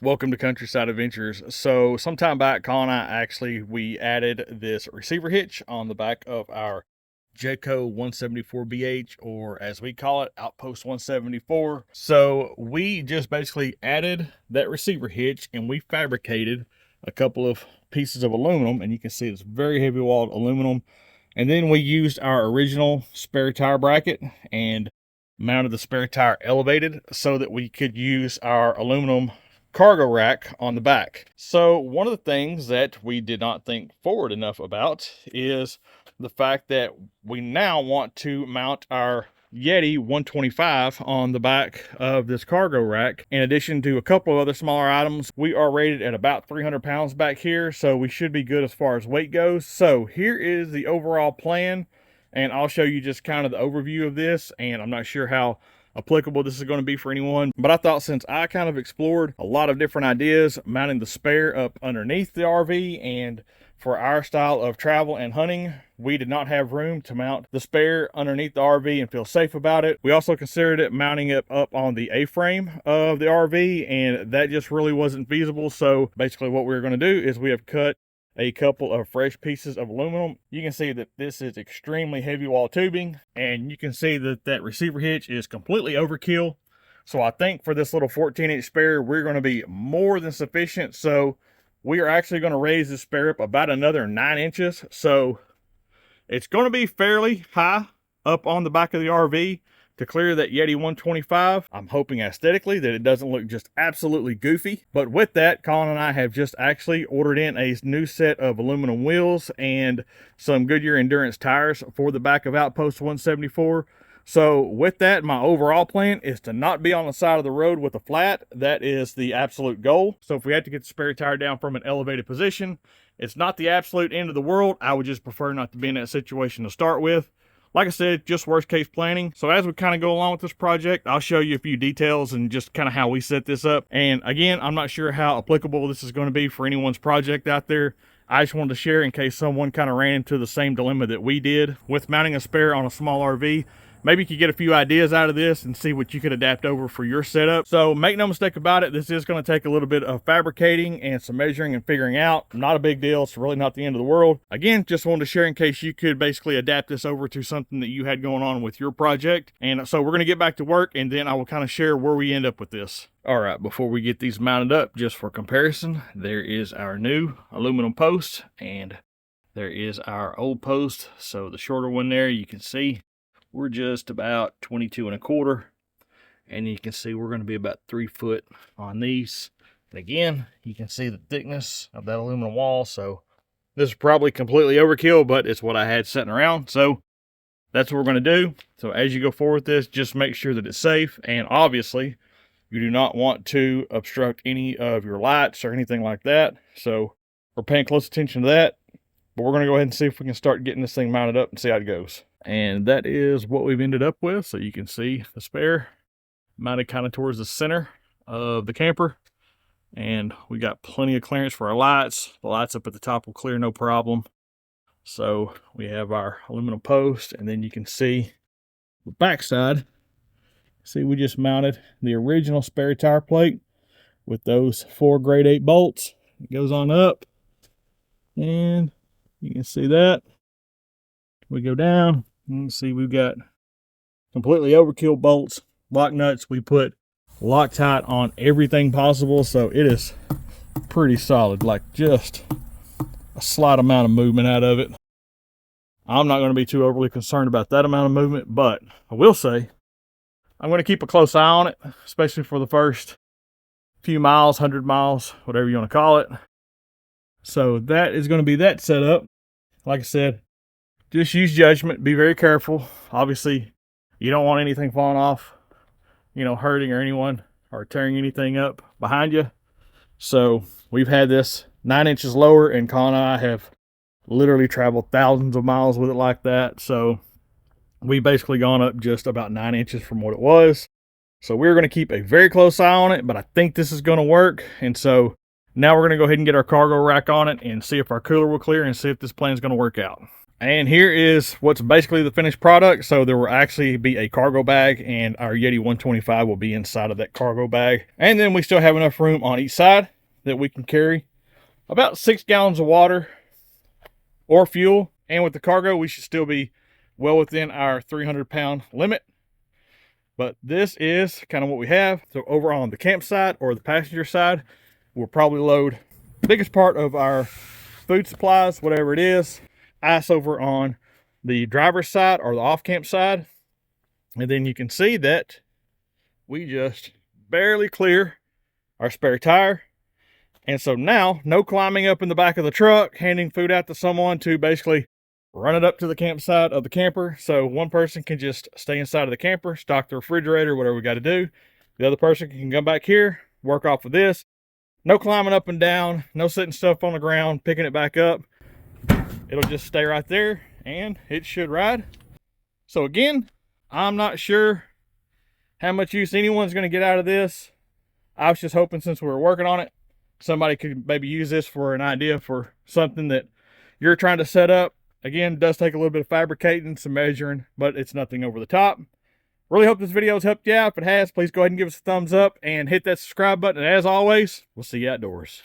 Welcome to Countryside Adventures. So sometime back, Colin and I we added this receiver hitch on the back of our Jayco 174BH, or as we call it, Outpost 174. So we just basically added that receiver hitch and we fabricated a couple of pieces of aluminum, and you can see it's very heavy walled aluminum. And then we used our original spare tire bracket and mounted the spare tire elevated so that we could use our aluminum cargo rack on the back. So one of the things that we did not think forward enough about is the fact that we now want to mount our YETI 125 on the back of this cargo rack. In addition to a couple of other smaller items, we are rated at about 300 pounds back here, so we should be good as far as weight goes. So here is the overall plan, and I'll show you just kind of the overview of this, and I'm not sure how applicable this is going to be for anyone, but I thought since I kind of explored a lot of different ideas, mounting the spare up underneath the RV, and for our style of travel and hunting, we did not have room to mount the spare underneath the RV and feel safe about it. We also considered it mounting it up on the A-frame of the RV, and that just really wasn't feasible. So basically what we're going to do is we have cut a couple of fresh pieces of aluminum. You can see that this is extremely heavy wall tubing, and you can see that that receiver hitch is completely overkill. So I think for this little 14-inch spare, we're going to be more than sufficient. So we are actually going to raise this spare up about another 9 inches. So it's going to be fairly high up on the back of the RV to clear that YETI 125. I'm hoping aesthetically that it doesn't look just absolutely goofy. But with that, Colin and I have just actually ordered in a new set of aluminum wheels and some Goodyear Endurance tires for the back of Outpost 174. So with that, my overall plan is to not be on the side of the road with a flat. That is the absolute goal. So if we had to get the spare tire down from an elevated position, it's not the absolute end of the world. I would just prefer not to be in that situation to start with. Like I said, just worst case planning. So as we kind of go along with this project, I'll show you a few details and just kind of how we set this up. And again, I'm not sure how applicable this is going to be for anyone's project out there. I just wanted to share in case someone kind of ran into the same dilemma that we did with mounting a spare on a small RV. Maybe you could get a few ideas out of this and see what you could adapt over for your setup. So make no mistake about it, this is going to take a little bit of fabricating and some measuring and figuring out. Not a big deal. It's really not the end of the world. Again, just wanted to share in case you could basically adapt this over to something that you had going on with your project. And so we're going to get back to work, and then I will kind of share where we end up with this. All right, before we get these mounted up, just for comparison, there is our new aluminum post and there is our old post. So the shorter one there, you can see we're just about 22 1/4, and you can see we're going to be about 3 foot on these. And again, you can see the thickness of that aluminum wall. So this is probably completely overkill, but it's what I had sitting around. So that's what we're going to do. So as you go forward with this, just make sure that it's safe. And obviously, you do not want to obstruct any of your lights or anything like that. So we're paying close attention to that. But we're going to go ahead and see if we can start getting this thing mounted up and see how it goes. And that is what we've ended up with. So you can see the spare mounted kind of towards the center of the camper. And we got plenty of clearance for our lights. The lights up at the top will clear no problem. So we have our aluminum post, and then you can see the backside. See, we just mounted the original spare tire plate with those 4 grade 8 bolts. It goes on up, and you can see that. We go down, you can see we've got completely overkill bolts, lock nuts. We put Loctite on everything possible, so it is pretty solid, like just a slight amount of movement out of it. I'm not going to be too overly concerned about that amount of movement, but I will say I'm going to keep a close eye on it, especially for the first few miles, 100 miles, whatever you want to call it. So that is going to be that setup. Like I said, just use judgment, be very careful. Obviously, you don't want anything falling off, hurting or anyone or tearing anything up behind you. So we've had this 9 inches lower, and Colin and I have literally traveled thousands of miles with it like that. So we basically gone up just about 9 inches from what it was. So we're going to keep a very close eye on it, but I think this is going to work. And so now we're going to go ahead and get our cargo rack on it and see if our cooler will clear and see if this plan is going to work out. And here is what's basically the finished product. So there will actually be a cargo bag, and our YETI 125 will be inside of that cargo bag. And then we still have enough room on each side that we can carry about 6 gallons of water or fuel. And with the cargo, we should still be well within our 300-pound limit. But this is kind of what we have. So over on the campsite or the passenger side, we'll probably load the biggest part of our food supplies, whatever it is. Ice over on the driver's side or the off-camp side. And then you can see that we just barely clear our spare tire. And so now, no climbing up in the back of the truck, handing food out to someone to basically run it up to the campsite of the camper. So one person can just stay inside of the camper, stock the refrigerator, whatever we got to do. The other person can come back here, work off of this. No climbing up and down, no setting stuff on the ground, picking it back up. It'll just stay right there and it should ride. So again, I'm not sure how much use anyone's going to get out of this. I was just hoping, since we were working on it, somebody could maybe use this for an idea for something that you're trying to set up. Again, it does take a little bit of fabricating, some measuring, but it's nothing over the top. Really hope this video has helped you out. If it has, please go ahead and give us a thumbs up and hit that subscribe button. And as always, we'll see you outdoors.